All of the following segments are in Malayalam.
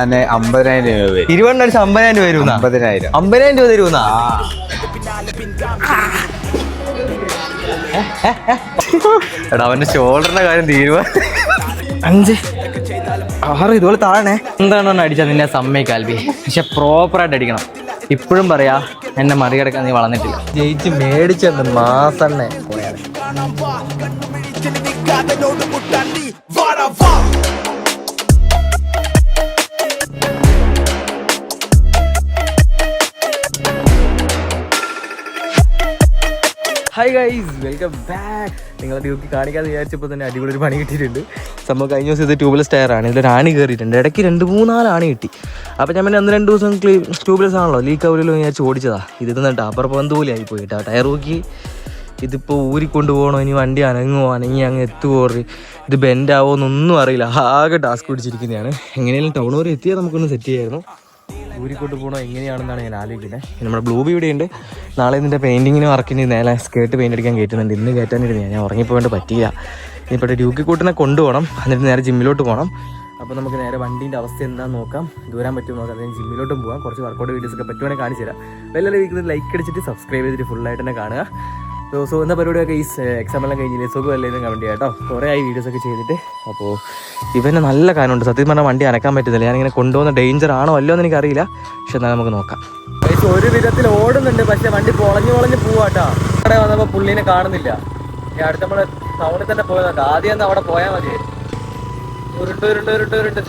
50,000 രൂപ. 20 അടിച്ച് 50,000 രൂപ വരുന്ന 50,000. 50,000 രൂപ തരുന്ന. എടാ അവന്റെ ഷോൾഡറിന്റെ കാര്യം തീരുമാനം. 5 6 ഇതുപോലെ താഴെ എന്താണോ അടിച്ചാൽ നിന്നെ സമ്മതിക്കാൽവി. പക്ഷെ പ്രോപ്പറായിട്ട് അടിക്കണം. ഇപ്പോഴും പറയാ എന്നെ മറികടക്കാൻ നീ വളർന്നിട്ടില്ല. ജയിച്ച് മേടിച്ചെന്ന് മാസണ്ണെ പോയാണ്. Hi guys, welcome back. നിങ്ങളെ ഡ്യൂക്കി കാണിക്കാതെ വിചാരിച്ചപ്പോൾ തന്നെ അടിപൊളി ഒരു പണി കിട്ടിയിട്ടുണ്ട്. സംഭവം കഴിഞ്ഞ ദിവസം ഇത് ട്യൂബ്ലെസ് ടയറാണ്. ഇതിലൊരു ആണി കയറിയിട്ടുണ്ട്. ഇടയ്ക്ക് 2-3-4 ആണി കിട്ടി. അപ്പോൾ ഞാൻ പിന്നെ 1-2 ദിവസം ട്യൂബ്ലെസ് ആണല്ലോ, ലീക്ക് ആവില്ലല്ലോ വിചാരിച്ച് ഓടിച്ചതാ. ഇത് നിന്നിട്ട് അപ്പുറം പന്തുപോലെ ആയി പോയിട്ട് ആ ടയർ നോക്കി. ഇതിപ്പോൾ ഊരിക്കൊണ്ട് പോകണോ, ഇനി വണ്ടി അനങ്ങുമോ, അനങ്ങി അങ്ങ് എത്തുമോ, ഇത് ബെൻഡാവോ എന്നൊന്നും അറിയില്ല. ആകെ ടാസ്ക് പിടിച്ചിരിക്കുന്നതാണ്. എങ്ങനെയാലും ടൗൺ വരെ എത്തിയാൽ നമുക്കൊന്ന് സെറ്റ് ചെയ്യായിരുന്നു. ഊരിക്കൊണ്ട് പോകണോ എങ്ങനെയാണെന്നാണ് ഞാൻ ആലോചിക്കുന്നത്. നമ്മുടെ ബ്ലൂ ബി ഇവിടെയുണ്ട്. നാളെ ഇതിൻ്റെ പെയിൻറ്റിങ്ങിന് വർക്കിന് നേരെ സ്കേർട്ട് പെയിൻ്റ് അടിക്കാൻ കയറ്റുന്നുണ്ട്. ഇന്ന് കയറ്റാനിരുന്നു ഞാൻ ഉറങ്ങിപ്പോയിട്ട് പറ്റിയില്ല. ഇനിയിപ്പോൾ ഡ്യൂക്കി കൂട്ടിനെ കൊണ്ടുപോകണം. എന്നിട്ട് നേരെ ജിമ്മിലോട്ട് പോകണം. അപ്പോൾ നമുക്ക് നേരെ വണ്ടീൻ്റെ അവസ്ഥ എന്താണെന്ന് നോക്കാം. ദൂരാൻ പറ്റുമോ നോക്കാം. അതിന് ജിമ്മിലോട്ടും പോകാം. കുറച്ച് വർക്കൗട്ട് വീഡിയോസൊക്കെ പറ്റുവാണെങ്കിൽ കാണിച്ചു തരാം. എല്ലാവരും വീക്കിൽ ലൈക്ക് അടിച്ചിട്ട് സബ്സ്ക്രൈബ് ചെയ്തിട്ട് ഫുള്ളായിട്ട് തന്നെ കാണുക. സോ എന്താ പരിപാടിയൊക്കെ ഈ എക്സാം എല്ലാം കഴിഞ്ഞില്ലേ, സുഖമല്ലേ എന്ന് കമൻറ്റ് ചെയ്യാം കേട്ടോ. കുറേ ആയി വീഡിയോസൊക്കെ ചെയ്തിട്ട്. അപ്പോൾ ഇവന് നല്ല കാര്യമുണ്ട്. സത്യം പറഞ്ഞാൽ വണ്ടി അനക്കാൻ പറ്റുന്നില്ല. ഞാനിങ്ങനെ കൊണ്ടുപോകുന്ന ഡേഞ്ചർ ആണോ അല്ലോ എന്ന് എനിക്കറിയില്ല. പക്ഷെ എന്നാൽ നമുക്ക് നോക്കാം. ഒരു വിധത്തിൽ ഓടുന്നുണ്ട്, പക്ഷെ വണ്ടി പൊളഞ്ഞ് പോവാട്ടോ. അവിടെ വന്നപ്പോൾ പുള്ളീനെ കാണുന്നില്ല. ഈ അടുത്ത് നമ്മൾ ടൗണിൽ തന്നെ പോയതാ. ആദ്യം ഒന്ന് അവിടെ പോയാൽ മതി. ഉരുണ്ട്.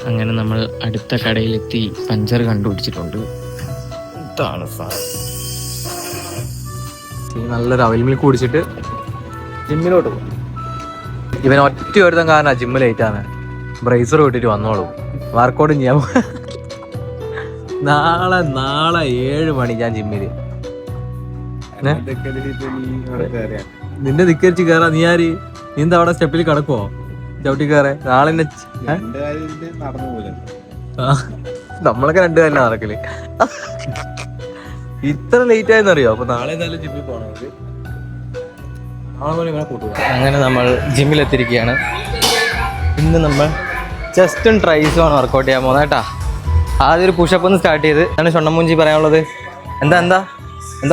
അങ്ങനെ നമ്മൾ അടുത്ത കടയിലെത്തി പഞ്ചർ കണ്ടുപിടിച്ചിട്ടുണ്ട്. ഇതാണ് നല്ലൊരു അവൽ മിൽക്ക് കുടിച്ചിട്ട് ജിമ്മിലോട്ട് പോകും. ഇവൻ ഒറ്റ ഒരുത്തം കാരണം ജിമ്മ് ലേറ്റാണ്. ബ്രേസർ വിട്ടിട്ട് വന്നോളൂ. വർക്കൗട്ടും ചെയ്യാൻ നാളെ 7 മണി ഞാൻ ജിമ്മില്. നിന്റെ ധിക്കരിച്ച് കയറാ. നീ ആര്? നീ എന്താ അവിടെ സ്റ്റെപ്പിൽ കിടക്കുവോ? ചവിട്ടി കയറേ. നാളെ നമ്മളൊക്കെ 2 കാലിന് നടക്കല്. ഇത്ര ലേറ്റ് ആയെന്നറിയോ? അപ്പൊ നാളെ എന്തായാലും ജിമ്മിൽ പോകണം. അങ്ങനെ നമ്മൾ ജിമ്മിലെത്തിയിരിക്കുകയാണ്. ഇന്ന് നമ്മൾ ചെസ്റ്റും ട്രൈസുമാണ് വർക്കൗട്ട് ചെയ്യാൻ പോകുന്നത് കേട്ടാ. ആദ്യം ഒരു പുഷപ്പ് ഒന്ന് സ്റ്റാർട്ട് ചെയ്ത് ആണ് ഷൊണ്ണമൂഞ്ചി പറയാനുള്ളത്. എന്താ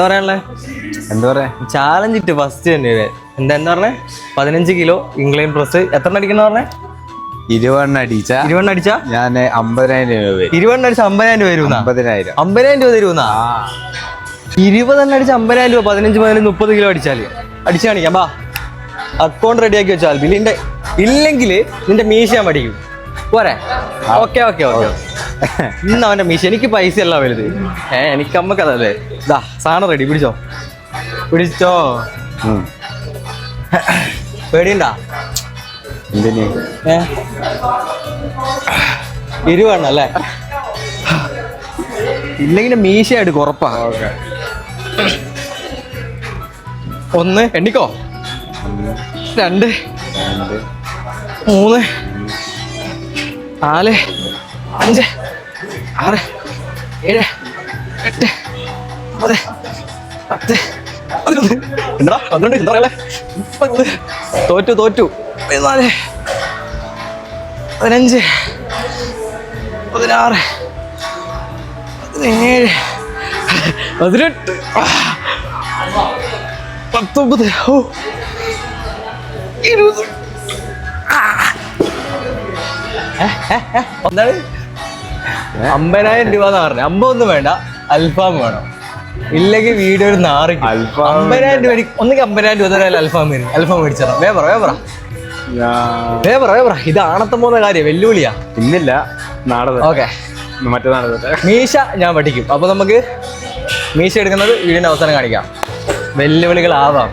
പറയാനുള്ളത്? എന്താ പറയാ ചാലഞ്ച് ഇട്ട് ഫസ്റ്റ് തന്നെ. എന്താ പറഞ്ഞേ? 15 കിലോ ഇംഗ്ലൈൻ പ്രസ്. എത്ര അടിക്കുന്ന പറഞ്ഞേ? 20 അടിച്ചാ ഞാൻ 50,000 രൂപ. 20 അടിച്ച് 50,000 രൂപ വരുന്ന 50,000. 50,000 രൂപ തരുന്ന. 20 അടിച്ച് 50,000 രൂപ. 15 30 കിലോ അടിച്ചാല് അടിച്ചു കാണിക്കാം. ബാ, അക്കൗണ്ട് റെഡിയാക്കി വെച്ചാൽ ബില്ലിന്റെ. ഇല്ലെങ്കിൽ നിന്റെ മീശ ഞാൻ പഠിക്കും. പോരെ? ഓക്കെ. ഇന്ന് അവന്റെ മീശ. എനിക്ക് പൈസ അല്ല വലുത്. എനിക്ക് അമ്മക്കതല്ലേ. ഇതാ സാധനം റെഡി. പിടിച്ചോ. പേടിയുണ്ടാ? 20 അല്ലേ? ഇല്ലെങ്കിൽ മീശയായിട്ട് ഉറപ്പാ. 1 എണ്ണിക്കോ. 2 3 4 5 6 7 8 9 10 11. എന്താ 12? എന്താ പറയല്ലേ? തോറ്റു 14 15 16 17 18 19 20. എന്താണ് 50,000 രൂപ എന്ന് പറഞ്ഞത്? 50 ഒന്നും വേണ്ട, അൽഫാം വേണം. ഇല്ലെങ്കിൽ വീഡിയോ ഒരു നാറി. 50,000 രൂപ ഒന്നെങ്കിൽ 50,000 രൂപ അൽഫാം മേടിച്ചാ. വേബറ ഇത് ആണത്തം പോകുന്ന കാര്യം. വെല്ലുവിളിയാ. ഇന്നില്ല, നാളെ. ഓക്കെ, മറ്റന്നാൾ മീശ ഞാൻ പഠിക്കും. അപ്പൊ നമുക്ക് മീശ എടുക്കുന്നത് വീടിന്റെ അവസാനം കാണിക്കാം. വെല്ലുവിളികളാവാം.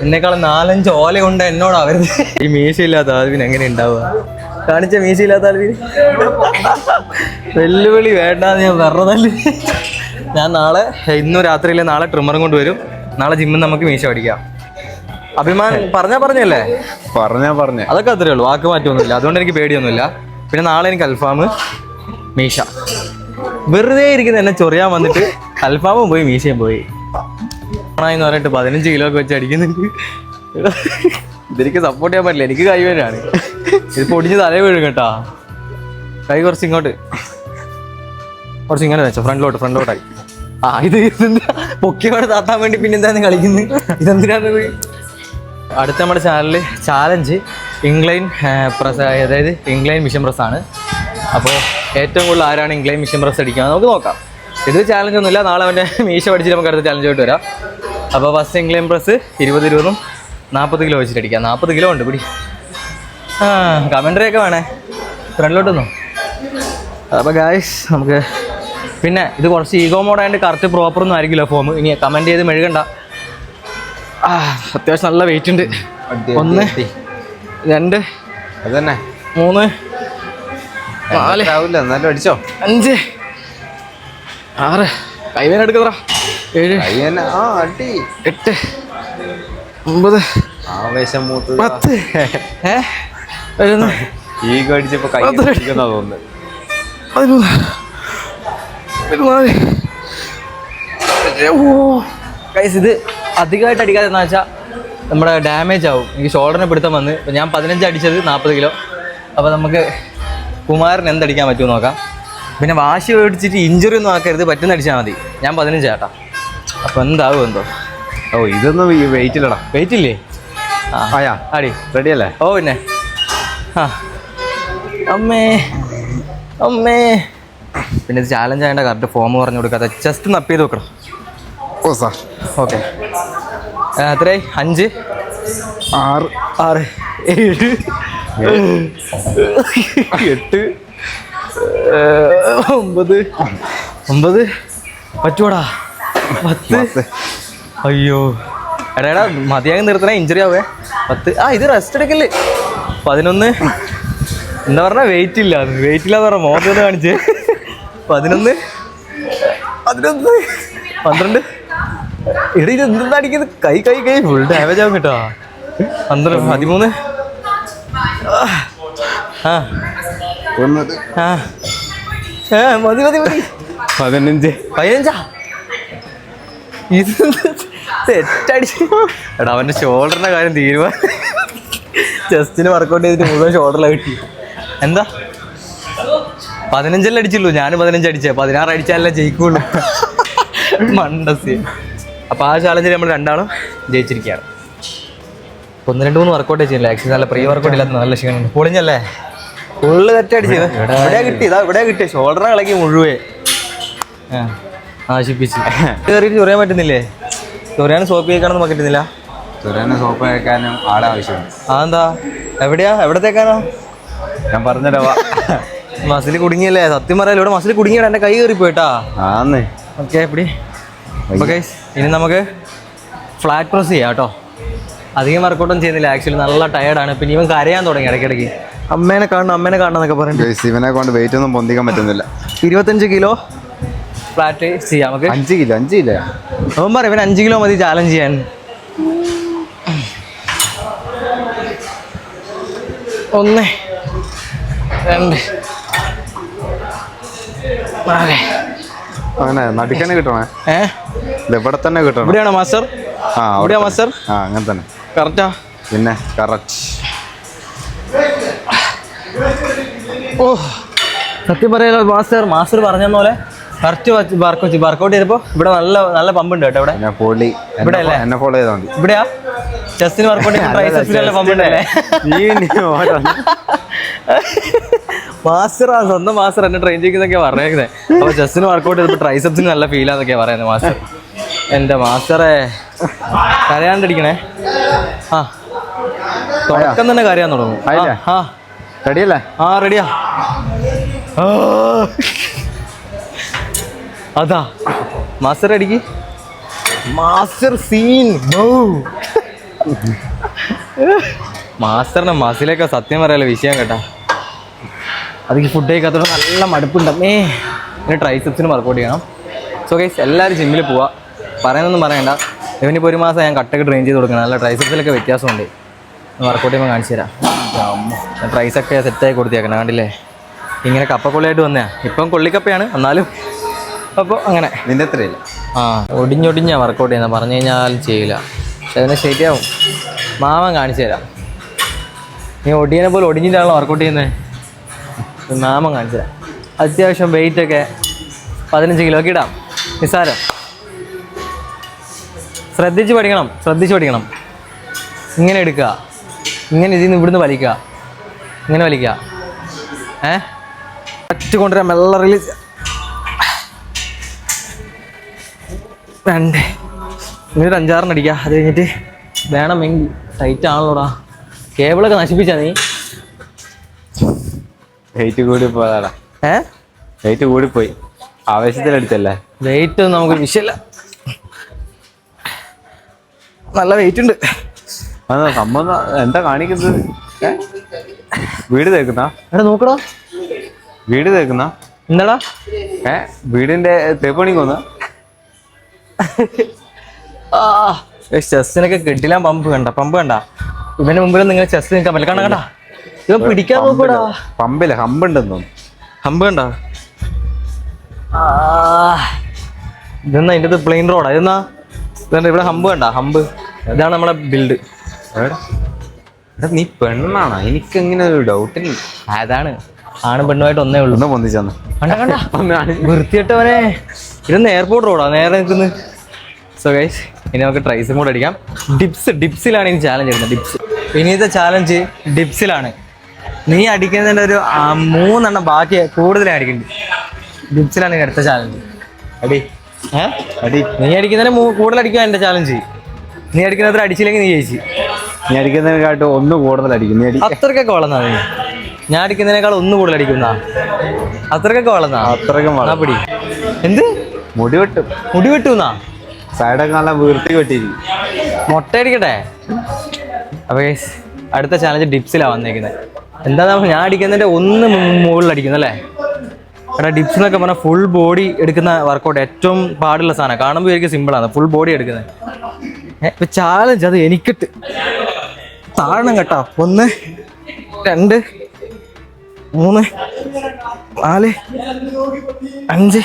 എന്നെക്കാളും 4-5 ഓല കൊണ്ട് എന്നോടാവരുത്. ഈ മീശയില്ലാത്ത ആൽവിൻ എങ്ങനെ ഉണ്ടാവുക? കാണിച്ച മീശയില്ലാത്ത ആൽവിൻ. വെല്ലുവിളി വേണ്ടാന്ന് ഞാൻ പറഞ്ഞതല്ലേ. ഞാൻ ഇന്നു രാത്രിയിലെ നാളെ ട്രിമ്മറും കൊണ്ട് വരും. നാളെ ജിമ്മിൽ നമുക്ക് മീശ പഠിക്കാം. അഭിമാൻ പറഞ്ഞല്ലേ? പറഞ്ഞ അതൊക്കെ അത്രേ ഉള്ളൂ. വാക്ക് മാറ്റമൊന്നുമില്ല. അതുകൊണ്ട് എനിക്ക് പേടിയൊന്നുമില്ല. പിന്നെ നാളെ എനിക്ക് അൽഫാം, മീശ. വെറുതെ ഇരിക്കുന്ന എന്നെ ചൊറിയാൻ വന്നിട്ട് അൽഫാമും പോയി മീശയും പോയി എന്ന് പറഞ്ഞിട്ട് 15 കിലോ ഒക്കെ വെച്ച് അടിക്കുന്നുണ്ട്. ഇതെനിക്ക് സപ്പോർട്ട് ചെയ്യാൻ പറ്റില്ല. എനിക്ക് കൈവേനാണ്. ഇത് പൊടിഞ്ഞ് തലേ വീഴും കേട്ടാ. കൈ കുറച്ച് ഇങ്ങോട്ട് വെച്ചോ, ഫ്രണ്ടിലോട്ടായി. ആ ഇത് പൊക്കിയോടെ താത്താൻ വേണ്ടി പിന്നെ എന്താണ് കളിക്കുന്നത്? ഇതെന്തിനാന്നത്? അടുത്ത നമ്മുടെ ചാനലിൽ ചാലഞ്ച് ഇംഗ്ലൈൻ പ്രസ്, അതായത് ഇംഗ്ലൈൻ മിഷൻ പ്രസ്സാണ്. അപ്പോൾ ഏറ്റവും കൂടുതൽ ആരാണ് ഇംഗ്ലൈൻ മിഷൻ പ്രസ് അടിക്കുക നമുക്ക് നോക്കാം. ഇത് ചാലഞ്ച് ഒന്നുമില്ല, നാളെ അവൻ്റെ മീശ പഠിച്ചിട്ട് നമുക്ക് അടുത്ത ചാലഞ്ചായിട്ട് വരാം. അപ്പോൾ ഫസ്റ്റ് ഇംഗ്ലൈൻ പ്രസ് 20 40 കിലോ വെച്ചിട്ട് അടിക്കാം. 40 കിലോ ഉണ്ട് പിടി. കമൻട്രി ഒക്കെ വേണേ ഫ്രണ്ടിലോട്ടൊന്നും. അപ്പോൾ ഗായ്സ് നമുക്ക് പിന്നെ ഇത് കുറച്ച് ഈഗോ മോഡായതുകൊണ്ട് കറക്റ്റ് പ്രോപ്പറൊന്നും ആയിരിക്കില്ല ഫോം. ഇനി കമൻറ്റ് ചെയ്ത് മെഴുകണ്ട. അത്യാവശ്യം നല്ല വെയിറ്റ് ഉണ്ട്. 1 2 അതന്നെ 3 4 ആവില്ല, എന്നാലും അടിച്ചോ. 5 6 കൈവേന എടുക്കത്ര 7 അടി 8 9 ആവേശം മൂത്ത് 10 11 ഈഗോ അടിച്ചപ്പോ കൈ തോന്നുന്നു 14 ഗൈസ് ഇത് അധികമായിട്ട് അടിക്കാതെ എന്താ വെച്ചാൽ നമ്മുടെ ഡാമേജ് ആവും. എനിക്ക് ഷോൾഡറിനെ പിടുത്തം വന്ന് ഞാൻ 15 അടിച്ചത് 40 കിലോ. അപ്പോൾ നമുക്ക് കുമാരൻ എന്തടിക്കാൻ പറ്റുമോ നോക്കാം. പിന്നെ വാശി മേടിച്ചിട്ട് ഇഞ്ചുറി ഒന്നും ആക്കരുത്, പറ്റുന്ന അടിച്ചാൽ മതി. ഞാൻ 15 ചേട്ടാ. അപ്പോൾ എന്താവും എന്തോ. ഓ ഇതൊന്നും വെയിറ്റ് ഇല്ലടാ. വെയിറ്റ് ഇല്ലേ? ആയാ അടി റെഡി അല്ലേ? ഓ പിന്നെ അമ്മേ പിന്നെ ഇത് ചാലഞ്ച് ആയതുകൊണ്ട് കറക്റ്റ് ഫോം പറഞ്ഞു കൊടുക്കാതെ ജസ്റ്റ് നപ്പ് ചെയ്ത് വെക്കണം. ഓ സാർ ഓക്കെ എത്രയായി? 5 6 7 8 9 പറ്റൂടാ 10. അയ്യോ എടാ മതിയാകെ നിർത്തണേ, ഇഞ്ചുറി ആവേ. 10 ഇത് റെസ്റ്റ് എടുക്കല്ലേ. 11 എന്താ പറഞ്ഞാ വെയിറ്റ് ഇല്ലാന്ന് പറഞ്ഞ മോഹൻ കാണിച്ച്. 11 12 എടാ ഇത് എന്തെന്താ അടിക്കുന്നത്? കൈ ഫുൾ ഡാമേജ് ആവും കേട്ടോ. 12 13 മതി 15 ഇത് തെറ്റടിച്ച്. എടാ അവൻ്റെ ഷോൾഡറിൻ്റെ കാര്യം തീരുമാനം. ചെസ്റ്റിന് വർക്കൗട്ട് ചെയ്തിട്ട് മുഴുവൻ ഷോൾഡറിലാണ് കിട്ടി. എന്താ 15 അടിച്ചുള്ളൂ, ഞാൻ 15 അടിച്ചേ. 16 അടിച്ചാലേ ജയിക്കുള്ളൂ. മണ്ടസ്. അപ്പോൾ ആ ചാലഞ്ചിൽ നമ്മൾ രണ്ടാളും ജയിച്ചിരിക്കുകയാണ്. 1 2 3 വർക്കൗട്ട് ചെയ്യുന്നില്ല. ആക്ച്വലി നല്ല പ്രീ വർക്കൗട്ട് ഇല്ലാത്ത നല്ല ക്ഷീണമുണ്ട്. പൊളിഞ്ഞല്ലേ? ഫുള്ള് തെറ്റടിച്ചത്. ഇവിടെ കിട്ടി ഷോൾഡറിനെ കളക്കി മുഴുവേ ആശിപ്പിച്ച് കയറിയിട്ട് ചൊറിയാൻ പറ്റുന്നില്ലേ? ചൊറിയാനും സോപ്പ് കഴിക്കാനൊന്നും പറ്റുന്നില്ല. ചൊറിയാനും സോപ്പ് കഴിക്കാനും ആളെ ആവശ്യമുണ്ട്. അതെന്താ? എവിടത്തേക്കാനോ? ഞാൻ പറഞ്ഞിടവാ. മസിൽ കുടുങ്ങിയല്ലേ? സത്യം പറയാലോ ഇവിടെ മസിൽ കുടുങ്ങിയാണ്. എൻ്റെ കൈ കയറിപ്പോയിട്ടാ. ആന്ന് ഓക്കെ എപ്പിടി. അപ്പോൾ ഗൈസ് ഇനി നമുക്ക് ഫ്ലാറ്റ് പ്രസ് ചെയ്യാം കേട്ടോ. അധികം വർക്കൗട്ടൊന്നും ചെയ്യുന്നില്ല. ആക്ച്വലി നല്ല ടയർഡാണ്. പിന്നെ ഇവൻ കരയാൻ തുടങ്ങി ഇടയ്ക്കിടയ്ക്ക്. അമ്മേനെ കാണണം എന്നൊക്കെ പറയുന്നത്. ഇവനെ കൊണ്ട് വെയിറ്റ് ഒന്നും പൊന്തിക്കാൻ പറ്റുന്നില്ല. 25 കിലോ ഫ്ലാറ്റ് ചെയ്യാം നമുക്ക്. 5 കിലോ അവൻ പറയും ഇവൻ 5 കിലോ മതി ചാലഞ്ച് ചെയ്യാൻ. 1 2 4 അങ്ങനെ നടുക്കന്നെ കിട്ടണേ. ഇവിടെ തന്നെ കിട്ടണം. ഇവിടെയാണോ മാസ്റ്റർ? ഇവിടെയാ മാസ്റ്റർ? അങ്ങനെ തന്നെ കറക്റ്റാ. പിന്നെ കറക്റ്റ്. ഓ സത്യം പറയാലോ മാസ്റ്റർ പറഞ്ഞ പോലെ കറക്റ്റ് വർക്കൗട്ട് ചെയ്തപ്പോൾ ഇവിടെ നല്ല പമ്പ് ഉണ്ട് കേട്ടോ. ഇവിടെ അല്ലേ? എന്നെ ഫോളോ ചെയ്താൽ മതി. ഇവിടെയാ ചെസ്റ്റിന് വർക്കൗട്ട് ചെയ്യുന്ന പമ്പ് ഉണ്ടല്ലേ? മാസ്റ്റർ സ്വന്തം മാസ്റ്റർ എന്നെ ട്രെയിൻ ചെയ്യുന്നൊക്കെയാ പറഞ്ഞേക്കുന്നത്. അപ്പോൾ ചെസ്റ്റിന് വർക്കൗട്ട് ചെയ്തപ്പോൾ ട്രൈസെപ്സിന് നല്ല ഫീലാന്നൊക്കെയാ പറയുന്നത് മാസ്റ്റർ. എൻ്റെ മാസ്റ്ററെ കരയാണ്ടടിക്കണേ. തുടക്കം തന്നെ കരയാൻ തുടങ്ങും. റെഡിയല്ലേ? റെഡിയാ. അതാ മാസ്റ്റർ അടിക്ക്. Master scene. മാസ്റ്ററിന്റെ മസിലൊക്കെ സത്യം പറയാലോ വിഷയം കേട്ടാ. അതിക്ക് ഫുഡ് കഴിക്കാത്തോണ്ട് നല്ല മടുപ്പുണ്ടമ്മേ. പിന്നെ ട്രൈസെപ്സിന് വർക്കൗട്ട് ചെയ്യണം. സോ ഗൈസ് എല്ലാവരും ജിമ്മിൽ പോവാ. പറയാനൊന്നും പറയണ്ട. ഇവനിപ്പോൾ 1 മാസം ഞാൻ കട്ടൊക്കെ ട്രെയിൻ ചെയ്ത് കൊടുക്കണം. നല്ല ട്രൈസെപ്സിലൊക്കെ വ്യത്യാസമുണ്ട്. വർക്കൗട്ട് ചെയ്യുമ്പോൾ കാണിച്ചു തരാം. ട്രൈസൊക്കെ സെറ്റായി കൊടുത്തേക്കണം. കണ്ടില്ലേ? ഇങ്ങനെ കപ്പക്കൊള്ളിയായിട്ട് വന്നതാണ്. ഇപ്പം കൊള്ളിക്കപ്പയാണ് എന്നാലും. അപ്പോൾ അങ്ങനെ നിന്റെ എത്രയില്ല? ഒടിഞ്ഞൊടിഞ്ഞാണ് വർക്കൗട്ട് ചെയ്യുന്നത്. പറഞ്ഞു കഴിഞ്ഞാൽ ചെയ്യില്ല. പക്ഷെ അതിനെ ശരിയാവും. മാമൻ കാണിച്ചു തരാം. നീ ഒടിയനെ പോലെ ഒടിഞ്ഞിട്ടാണല്ലോ വർക്കൗട്ട് ചെയ്യുന്നത്. നാമം കാണിച്ചു തരാം. അത്യാവശ്യം വെയിറ്റ് ഒക്കെ 15 കിലോ ഒക്കെ ഇടാം, നിസ്സാരം. ശ്രദ്ധിച്ച് പഠിക്കണം. ഇങ്ങനെ എടുക്കുക, ഇങ്ങനെ ഇതിൽ നിന്ന് ഇവിടുന്ന് വലിക്കുക, ഇങ്ങനെ വലിക്കുക. കറക്റ്റ് കൊണ്ടുവരാൻ മെല്ലെ റിലീസ്. 2 ഇങ്ങനെ 5-6 അടിക്കുക. അത് കഴിഞ്ഞിട്ട് വേണമെങ്കിൽ ടൈറ്റ് ആണല്ലോടാ, കേബിളൊക്കെ നശിപ്പിച്ചാ നീ. വെയിറ്റ് കൂടിപ്പോയതാടാ. വെയിറ്റ് കൂടിപ്പോയി, ആവേശത്തിലടിച്ചല്ലേ. വെയിറ്റ് ഒന്നും നമുക്ക് വിഷയമില്ല, നല്ല വെയിറ്റ് ഉണ്ട്. സംഭവം എന്താ കാണിക്കുന്നത്? വീട് തേക്കുന്ന എടാ നോക്കടാ, വീട് തേക്കുന്ന എന്താടാ? വീടിന്റെ തേപ്പണിക്ക് വന്ന ചെസ്സിനൊക്കെ കെട്ടില്ല. പമ്പ് കണ്ട ഇവന്റെ മുമ്പിൽ നിങ്ങൾ ചെസ് നിൽക്കാൻ പറ്റില്ല. കണ്ട ഇവൻ പിടിക്കാൻ നോക്കൂടാ. പമ്പില്ല, ഹമ്പുണ്ടെന്ന് തോന്നുന്നു. ഹമ്പ് കണ്ട? ഇതെന്നാ ഇതിന്റെ പ്ലെയിൻ റോഡാ. ഇതെന്നാ ഇവിടെ ഹമ്പ് കണ്ട? ഹമ്പ് ഇതാണ് നമ്മളെ ബിൽഡ്. നീ പെണ്ണാണോ? എനിക്കെങ്ങനെ ഒരു ഡൗട്ടില്ല. അതാണ്, ആണ് പെണ്ണുമായിട്ട് ഒന്നേ ഉള്ളൂ. ഒന്ന് പൊന്നിച്ചാന്ന് കണ്ട വൃത്തിയിട്ടവനെ. ഇതൊന്ന് എയർപോർട്ട് റോഡാ, നേരെ നിൽക്കുന്നത്. സോ ഗൈസ്, ഇനി നമുക്ക് ട്രൈസും കൂടെ അടിക്കാം. ഡിപ്സിലാണ് ഇനി ചാലഞ്ച് എടുക്കുന്നത്. ഡിപ്സ് ഇനിയത്തെ ചാലഞ്ച് ഡിപ്സിലാണ്. നീ അടിക്കുന്നതിൻ്റെ ഒരു 3 എണ്ണം ബാക്കി കൂടുതലാണ് അടിക്കേണ്ടത്. ഡിപ്സിലാണ് ഇനി അടുത്ത ചാലഞ്ച്. അടി നീ അടിക്കുന്നതിന് കൂടുതൽ അടിക്കുക എൻ്റെ ചാലഞ്ച്. നീ അടിക്കുന്നത്ര അടിച്ചില്ലെങ്കിൽ നീ ജയിച്ചു. നീ അടിക്കുന്നതിനെക്കാട്ടും 1 കൂടുതൽ അടിക്കും. നീ അത്രക്കൊക്കെ വളർന്നാ നീ. ഞാൻ അടിക്കുന്നതിനേക്കാൾ 1 കൂടുതൽ അടിക്കുന്ന അത്രക്കൊക്കെ വളർന്നാ. അത്രക്കും പിടി. എന്ത് മുടി വെട്ടുന്നാ? സൈഡൊക്കെ നല്ല വൃത്തി വെട്ടിയിരിക്കും. മുട്ട അടിക്കട്ടെ. അപ്പൊ അടുത്ത ചാലഞ്ച് ഡിപ്സിലാണ് വന്നേക്കുന്നത്. എന്താ ഞാൻ അടിക്കുന്നതിന്റെ 1 മുകളിൽ അടിക്കുന്നല്ലേ? എടാ ഡിപ്സ് എന്നൊക്കെ പറഞ്ഞാൽ ഫുൾ ബോഡി എടുക്കുന്ന വർക്കൗട്ട്, ഏറ്റവും പാടുള്ള സാധനം. കാണുമ്പോൾ എനിക്ക് സിമ്പിളാണ്, ഫുൾ ബോഡി എടുക്കുന്നത്. ഇപ്പൊ ചാലഞ്ച് അത് എനിക്കിട്ട് താഴണം കേട്ടോ. 1 2 3 4 5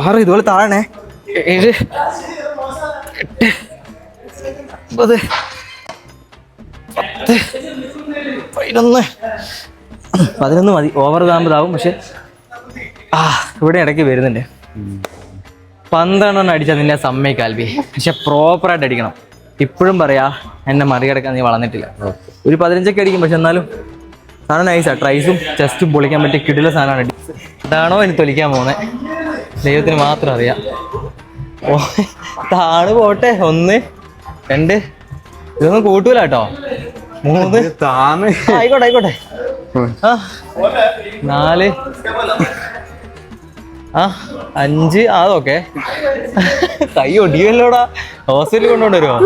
6 ഇതുപോലെ താഴണേ. 7 8 9 10 11 മതി. ഓവർ താമ്പതാവും. പക്ഷെ ഇവിടെ ഇടയ്ക്ക് വരുന്നുണ്ട്. 12 അടിച്ചാൽ നിന്നെ സമ്മതിക്കാൽവി. പക്ഷെ പ്രോപ്പറായിട്ട് അടിക്കണം. ഇപ്പോഴും പറയാ, എന്നെ മറികടക്കാൻ നീ വളർന്നിട്ടില്ല. ഒരു 15 അടിക്കും, പക്ഷെ എന്നാലും സാധനം നൈസാ. ട്രൈസും ചെസ്റ്റും പൊളിക്കാൻ പറ്റിയ കിടില സാധനമാണ്. ഇതാണോ ഇനി തൊലിക്കാൻ പോകുന്നത്? ദൈവത്തിന് മാത്രം അറിയാം. താണ് പോട്ടെ. 1 2 ഇതൊന്നും കൂട്ടൂല കേട്ടോ. 3 ആയിക്കോട്ടെ 4 5 അതൊക്കെ കൈ ഒടിയല്ലോടാ. ഹോസ്പിറ്റലിൽ കൊണ്ടുകൊണ്ടുവരുമോ?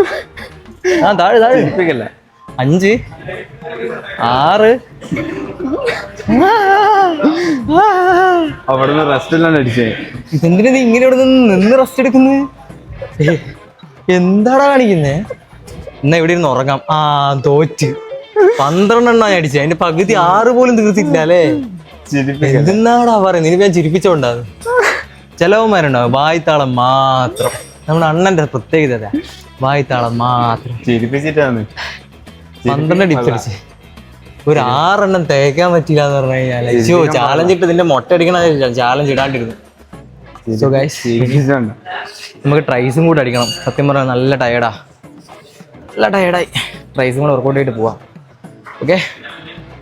താഴെ 5 6 അവിടുന്ന് റെസ്റ്റ് എല്ലാം അടിച്ചേ. ഇതെന്തിനാ നീ ഇങ്ങനെ ഇവിടെ നിന്ന് റെസ്റ്റ് എടുക്കുന്നത്? എന്താടാ കാണിക്കുന്നേ? എന്നാ ഇവിടെ ഇരുന്ന് ഉറങ്ങാം. തോറ്റ് 12 എണ്ണം അടിച്ചേ. അതിന്റെ പകുതി 6 പോലും തീർത്തില്ല അല്ലേ? എന്തെന്നാടാ പറയുന്നത്? ഇനി ഞാൻ ചിരിപ്പിച്ചോണ്ടാവും. ചിലവന്മാരുണ്ടാവും വായ്ത്താളം മാത്രം. നമ്മുടെ അണ്ണന്റെ പ്രത്യേകത വായ്ത്താളം മാത്രം. ചിരിപ്പിച്ചിട്ടാണ് 12 ഡിപ്സ് അടിച്ച് ഒരു 6 എണ്ണം തേക്കാൻ പറ്റില്ല എന്ന് പറഞ്ഞു കഴിഞ്ഞാൽ ചാലഞ്ച് ഇട്ട് ഇതിന്റെ മുട്ട അടിക്കണ ചാലഞ്ച് ഇടാണ്ടിരുന്നു. നമുക്ക് ട്രൈസും കൂടെ അടിക്കണം. സത്യം പറഞ്ഞാൽ നല്ല ടയർഡായി. ട്രൈസും കൂടെ വർക്കൗട്ട് ചെയ്തിട്ട് പോവാം. ഓക്കെ.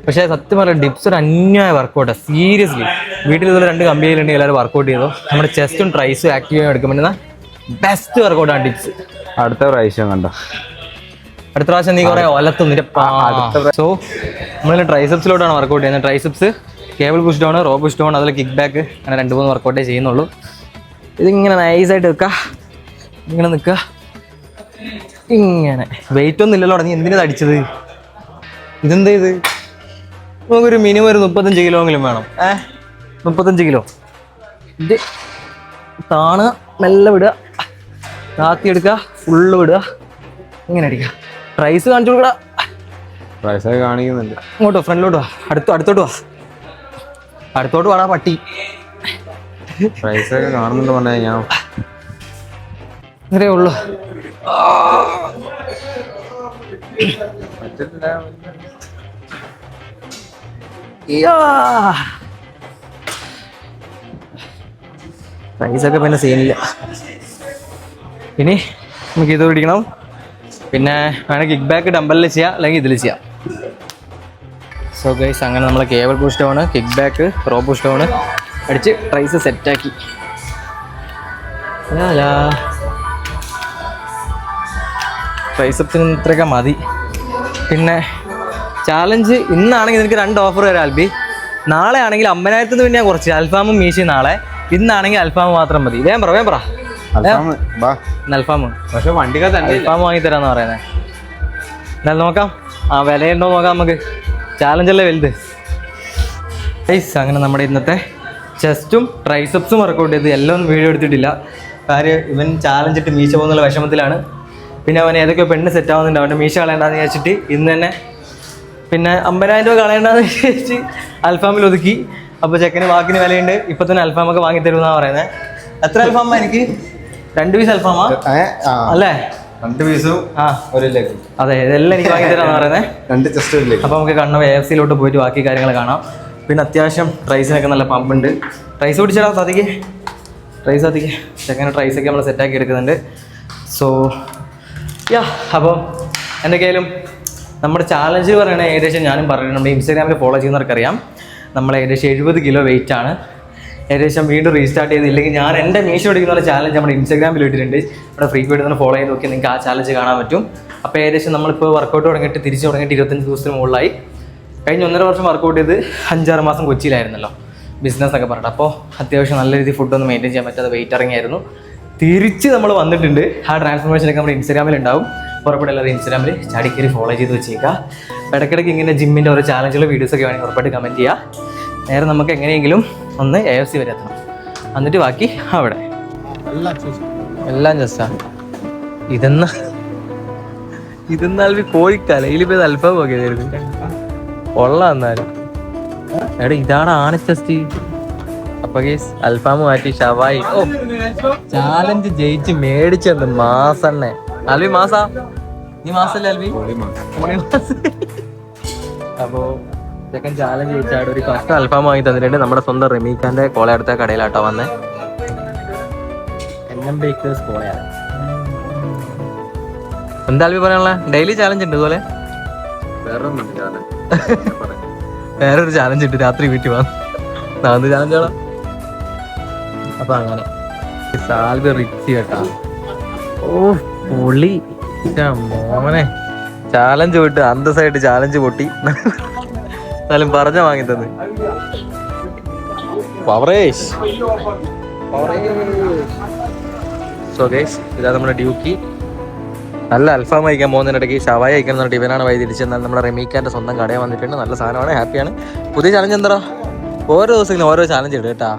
പക്ഷേ സത്യം പറഞ്ഞാൽ ഡിപ്സ് ഒരു അന്യായ വർക്കൗട്ടാണ്. സീരിയസ്ലി വീട്ടിൽ ഇതുപോലെ 2 കമ്പിയിലുണ്ടെങ്കിൽ എല്ലാവരും വർക്കൗട്ട് ചെയ്തോ. നമ്മുടെ ചെസ്റ്റും ട്രൈസും ആക്റ്റീവ് എടുക്കാൻ പറ്റുന്ന ബെസ്റ്റ് വർക്കൗട്ടാണ് ഡിപ്സ്. അടുത്ത പ്രാവശ്യം കണ്ടോ? അടുത്ത പ്രാവശ്യം നീ കുറെ ഒലത്തും നിന്റെ. സോ നമ്മൾ ട്രൈസെപ്സിലോട്ടാണ് വർക്കൗട്ട് ചെയ്യുന്നത്. Triceps, cable push down, rope push down, അതിൽ കിക്ക് ബാക്ക്, അങ്ങനെ 2-3 വർക്കൗട്ടേ ചെയ്യുന്നുള്ളൂ. ഇതിങ്ങനെ നൈസായിട്ട് വെക്കുക, ഇങ്ങനെ നിൽക്കുക, ഇങ്ങനെ. വെയിറ്റ് ഒന്നും ഇല്ലല്ലോ. നീ എന്തിനാ അടിച്ചത്? ഇതെന്താ ഇത്? നമുക്കൊരു മിനിമം ഒരു 35 കിലോ എങ്കിലും വേണം. 35 കിലോ. ഇത് താണുക, മെല്ലെ വിടുക, താത്തി എടുക്കുക, ഫുള്ള് വിടുക, ഇങ്ങനെ അടിക്കുക. ട്രൈസ് കാണിച്ചു കൊടുക്കടാ. ട്രൈസൊക്കെ കാണിക്കുന്നുണ്ട്. ഇങ്ങോട്ടോ, ഫ്രണ്ടിലോട്ട് വാ. അടുത്തോട്ട് വാ. അടുത്തോട്ട് വാടാ പട്ടി. ട്രൈസൊക്കെ കാണുന്നുണ്ട് പറഞ്ഞാൽ ഞാൻ ഇത്രേ ഉള്ളു. പ്രൈസൊക്കെ പിന്നെ സീനില്ല. ഇനി നമുക്ക് ഇത് പിടിക്കണം. പിന്നെ വേണമെങ്കിൽ കിക്ക് ബാക്ക് ഡമ്പലിൽ ചെയ്യാം, അല്ലെങ്കിൽ ഇതിൽ ചെയ്യാം. സോ ഗൈസ്, അങ്ങനെ നമ്മൾ cable push down, kick back, rope push down അടിച്ച് ട്രൈസ് സെറ്റാക്കി. ട്രൈസപ്സിന് ഇത്രയൊക്കെ മതി. പിന്നെ ചാലഞ്ച് ഇന്നാണെങ്കിൽ നിനക്ക് 2 ഓഫർ വരാം ആൽബി. നാളെ ആണെങ്കിൽ 50,000 പിന്നെ കുറച്ച് അൽഫാമും മീശയും നാളെ. ഇന്നാണെങ്കിൽ അൽഫാം മാത്രം മതി. വേം പറ അൽഫാം. പക്ഷെ വണ്ടിക്കകത്ത് അൽഫാം വാങ്ങി തരാന്ന് പറയുന്നത്. എന്നാലും നോക്കാം, വിലയുണ്ടോ നോക്കാം നമുക്ക്. ചാലഞ്ചല്ലേ വലുത്. അങ്ങനെ നമ്മുടെ ഇന്നത്തെ ചെസ്റ്റും ട്രൈസപ്സും വർക്കൗട്ട് ചെയ്ത് എല്ലാം വീഡിയോ എടുത്തിട്ടില്ല. കാര്യം ഇവൻ ചാലഞ്ച് ഇട്ട് മീശ പോകുന്നുള്ള വിഷമത്തിലാണ്. പിന്നെ അവൻ ഏതൊക്കെയോ പെണ്ണ് സെറ്റ് ആവുന്നുണ്ട്. അവൻ്റെ മീശ കളയണ്ടെന്ന് വിചാരിച്ചിട്ട് ഇന്ന് തന്നെ പിന്നെ 50,000 രൂപ കളയണ്ടെന്ന് വിചാരിച്ച് അൽഫാമിൽ ഒതുക്കി. അപ്പോൾ ചെക്കന് വാക്കിന് വിലയുണ്ട്. ഇപ്പം തന്നെ അൽഫാമൊക്കെ വാങ്ങി തരുമെന്നാണ് പറയുന്നത്. എത്ര അൽഫാമ എനിക്ക്? 2 പീസ് അൽഫാമാ അല്ലേ? 2 പീസും അതെ, ഇതെല്ലാം എനിക്ക് വാങ്ങി തരാമെന്ന് പറയുന്നത്. 2 ചെസ്റ്റ്. അപ്പോൾ നമുക്ക് കണ്ണ AFCയിലോട്ട് പോയിട്ട് ബാക്കി കാര്യങ്ങൾ കാണാം. പിന്നെ അത്യാവശ്യം ട്രൈസിനൊക്കെ നല്ല പമ്പുണ്ട്. Tries പിടിച്ചിടാം സാധിക്കേ, tries സാധിക്കേ. ചെക്കനെ ട്രൈസൊക്കെ നമ്മൾ സെറ്റാക്കി എടുക്കുന്നുണ്ട്. സോ അപ്പോൾ എന്തൊക്കെയായാലും നമ്മുടെ ചാലഞ്ച് പറയണത് ഏകദേശം ഞാനും പറഞ്ഞു, നമ്മുടെ ഇൻസ്റ്റാഗ്രാമിൽ ഫോളോ ചെയ്യുന്നവർക്കറിയാം. നമ്മൾ ഏകദേശം 70 കിലോ വെയിറ്റ് ആണ്. ഏകദേശം വീണ്ടും റീസ്റ്റാർട്ട് ചെയ്തില്ലെങ്കിൽ ഞാൻ എൻ്റെ മീശ പിടിക്കുന്ന ചാലഞ്ച് നമ്മുടെ ഇൻസ്റ്റാഗ്രാമിൽ ഇട്ടിട്ടുണ്ട്. നമ്മുടെ ഫ്രീക്വൻറ്റ് തന്നെ ഫോളോ ചെയ്ത് നോക്കി നിങ്ങൾക്ക് ആ ചാലഞ്ച് കാണാൻ പറ്റും. അപ്പോൾ ഏകദേശം നമ്മളിപ്പോൾ വർക്കൗട്ട് തുടങ്ങിയിട്ട് 25 ദിവസത്തിന് മുകളിലായി. കഴിഞ്ഞ 1.5 വർഷം വർക്കൗട്ട് ചെയ്ത് 5-6 മാസം കൊച്ചിയിലായിരുന്നല്ലോ ബിസിനസ് ഒക്കെ പറഞ്ഞിട്ട്. അപ്പോൾ അത്യാവശ്യം നല്ല രീതിയിൽ ഫുഡൊന്നും മെയിൻറ്റെയിൻ ചെയ്യാൻ പറ്റാതെ വെയിറ്റ് ഇറങ്ങിയായിരുന്നു. തിരിച്ച് നമ്മൾ വന്നിട്ടുണ്ട്. ആ ട്രാൻസ്ഫോർമേഷനൊക്കെ നമ്മുടെ ഇൻസ്റ്റാഗ്രാമിൽ ഉണ്ടാവും. ഉറപ്പായിട്ട് എല്ലാവരും ഇൻസ്റ്റാഗ്രാമിൽ ചാടിക്കറി ഫോളോ ചെയ്ത് വെച്ചേക്കുക. ഇടയ്ക്കിടയ്ക്ക് ഇങ്ങനെ ജിമ്മിൻ്റെ ഓരോ ചാലഞ്ചുകൾ വീഡിയോസൊക്കെ വേണമെങ്കിൽ ഉറപ്പായിട്ട് കമൻറ്റ് ചെയ്യുക. നേരെ നമുക്ക് എങ്ങനെയെങ്കിലും ഒന്ന് AFC വരെ എത്തണം. എന്നിട്ട് ബാക്കി അവിടെ എല്ലാം ജസ്റ്റാ. ഇതെന്നാൽ കോഴിക്കാലയിൽ പോയത് അൽഫാം നോക്കിയതായിരുന്നു. കൊള്ളാം എന്നാലും. എടാ ഇതാണ് ചെസ്റ്റ്. അപ്പൊ കേസ് അൽഫാം മാറ്റി ഷവായി. ഓ ചാലഞ്ച് ജയിച്ച് മേടിച്ചത് മാസണ്ണേ. അൽവി മാസാ? നീ മാസല്ലേ അൽവി? അപ്പോ ചെക്കൻ ചാലഞ്ച് ജയിച്ചാട് ഒരു കഷ്ട അൽഫാം വാങ്ങി തന്നിട്ടുണ്ട്. നമ്മുടെ സ്വന്തം റെമീഖാന്റെ കോളയടുത്ത കടയിലാട്ടോ വന്നേ. NM ബേക്കേഴ്സ് കോളയാണ്. എന്താ അൽവി പറയാനുള്ള? ഡെയിലി ചാലഞ്ച് ഉണ്ട് ഇതുപോലെ? വേറൊരു ചാലഞ്ച് ഉണ്ട്, രാത്രി വീട്ടിൽ വന്ന് ചാലഞ്ചോളാം. അപ്പൊ അങ്ങനെ സാൽവി റിച്ച് കേട്ടാ. ഓ പൊളി മോനെ. ചാലഞ്ച് വിട്ട് അന്തസ്സായിട്ട് ചാലഞ്ച് പൊട്ടി. എന്നാലും പറഞ്ഞ വാങ്ങി തന്നെ. സോ ഗൈസ്, ഇതാ നമ്മുടെ ഡ്യൂക്കി. നല്ല അൽഫാം കഴിക്കാൻ പോകുന്നതിനിടയ്ക്ക് ഷവായി കഴിക്കാൻ പറഞ്ഞിട്ട് ഇവനാണ് വഴി തിരിച്ചെന്നാൽ നമ്മുടെ റെമീക്കാൻ്റെ സ്വന്തം കടയിൽ വന്നിട്ടുണ്ട്. നല്ല സാധനമാണ്, ഹാപ്പിയാണ്. പുതിയ ചാലഞ്ച് എന്താ? ഓരോ ദിവസങ്ങളും ഓരോ ചാലഞ്ച് ഇടും കേട്ടാ.